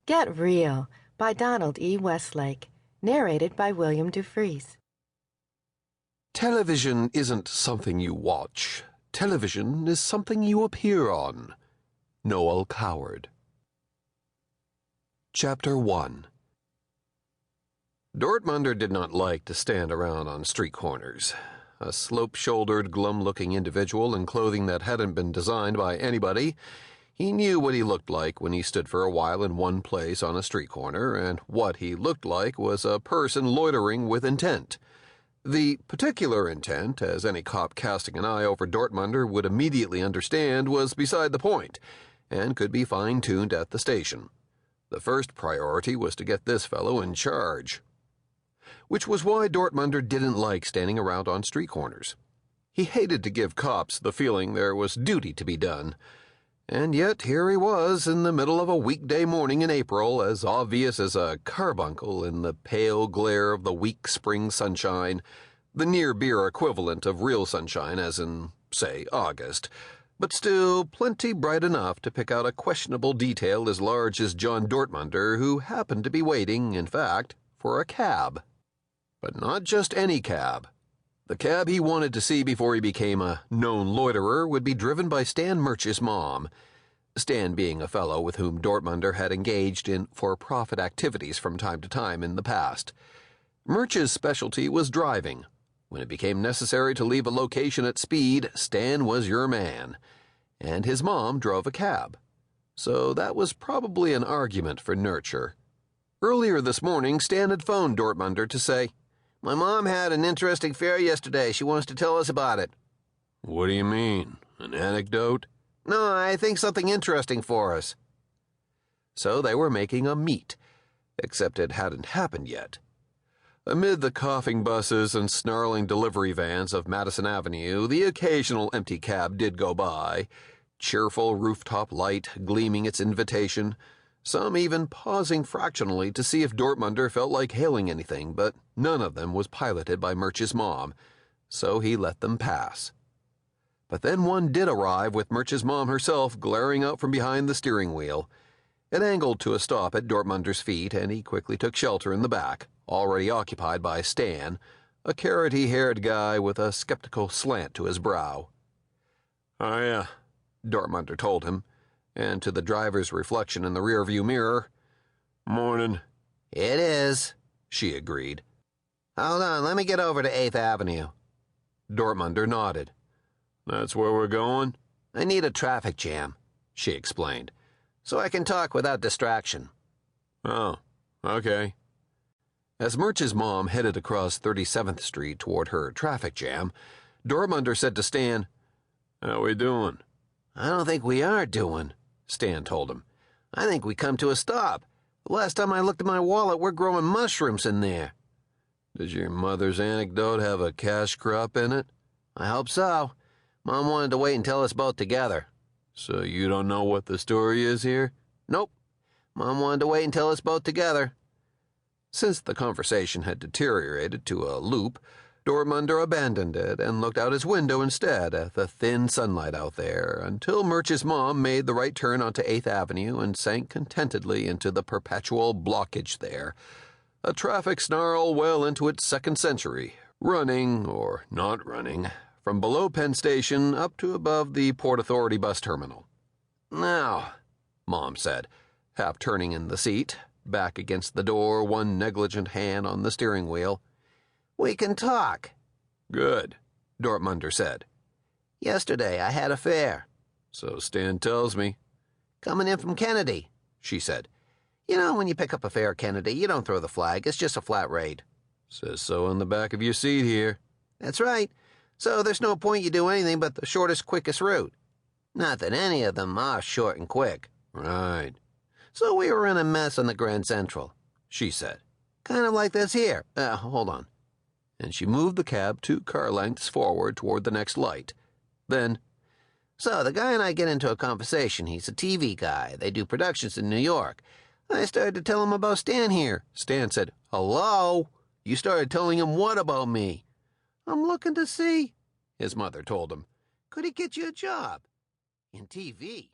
Get Real by Donald E. Westlake, narrated by William Dufris. Television isn't something you watch. Television is something you appear on. Noel Coward. Chapter 1. Dortmunder did not like to stand around on street corners. A slope-shouldered, glum-looking individual in clothing that hadn't been designed by anybody, he knew what he looked like when he stood for a while in one place on a street corner, and what he looked like was a person loitering with intent. The particular intent, as any cop casting an eye over Dortmunder would immediately understand, was beside the point, and could be fine-tuned at the station. The first priority was to get this fellow in charge. Which was why Dortmunder didn't like standing around on street corners. He hated to give cops the feeling there was duty to be done. And yet here he was in the middle of a weekday morning in April, as obvious as a carbuncle in the pale glare of the weak spring sunshine, the near-beer equivalent of real sunshine as in, say, August, but still plenty bright enough to pick out a questionable detail as large as John Dortmunder, who happened to be waiting, in fact, for a cab. But not just any cab. The cab he wanted to see before he became a known loiterer would be driven by Stan Murch's mom, Stan being a fellow with whom Dortmunder had engaged in for-profit activities from time to time in the past. Murch's specialty was driving. When it became necessary to leave a location at speed, Stan was your man, and his mom drove a cab. So that was probably an argument for nurture. Earlier this morning, Stan had phoned Dortmunder to say, "My mom had an interesting fare yesterday. She wants to tell us about it." "What do you mean? An anecdote?" "No, I think something interesting for us." So they were making a meet, except it hadn't happened yet. Amid the coughing buses and snarling delivery vans of Madison Avenue, the occasional empty cab did go by, cheerful rooftop light gleaming its invitation, some even pausing fractionally to see if Dortmunder felt like hailing anything, but none of them was piloted by Murch's mom, so he let them pass. But then one did arrive with Murch's mom herself glaring out from behind the steering wheel. It angled to a stop at Dortmunder's feet, and he quickly took shelter in the back, already occupied by Stan, a carroty-haired guy with a skeptical slant to his brow. "Oh, yeah," Dortmunder told him, and to the driver's reflection in the rearview mirror, "Morning." "It is," she agreed. "Hold on, let me get over to 8th Avenue. Dortmunder nodded. "That's where we're going?" "I need a traffic jam," she explained, "so I can talk without distraction." "Oh, okay." As Murch's mom headed across 37th Street toward her traffic jam, Dortmunder said to Stan, "How we doing?" "I don't think we are doing," Stan told him. "I think we come to a stop. The last time I looked at my wallet, we're growing mushrooms in there." "Does your mother's anecdote have a cash crop in it?" "I hope so. Mom wanted to wait and tell us both together." "So you don't know what the story is here?" "Nope. Mom wanted to wait and tell us both together." Since the conversation had deteriorated to a loop, Dortmunder abandoned it and looked out his window instead at the thin sunlight out there until Murch's mom made the right turn onto 8th Avenue and sank contentedly into the perpetual blockage there, a traffic snarl well into its second century, running, or not running, from below Penn Station up to above the Port Authority bus terminal. "Now," Mom said, half turning in the seat, back against the door, one negligent hand on the steering wheel, "we can talk." "Good," Dortmunder said. "Yesterday I had a fare." "So Stan tells me." "Coming in from Kennedy," she said. "You know, when you pick up a fare at Kennedy, you don't throw the flag. It's just a flat rate." "Says so on the back of your seat here." "That's right. So there's no point you do anything but the shortest, quickest route. Not that any of them are short and quick." "Right." "So we were in a mess on the Grand Central," she said. "Kind of like this here. Hold on." And she moved the cab 2 car lengths forward toward the next light. Then, "So the guy and I get into a conversation. He's a TV guy. They do productions in New York. I started to tell him about Stan here." Stan said, "Hello? You started telling him what about me?" "I'm looking to see," his mother told him. "Could he get you a job in TV?"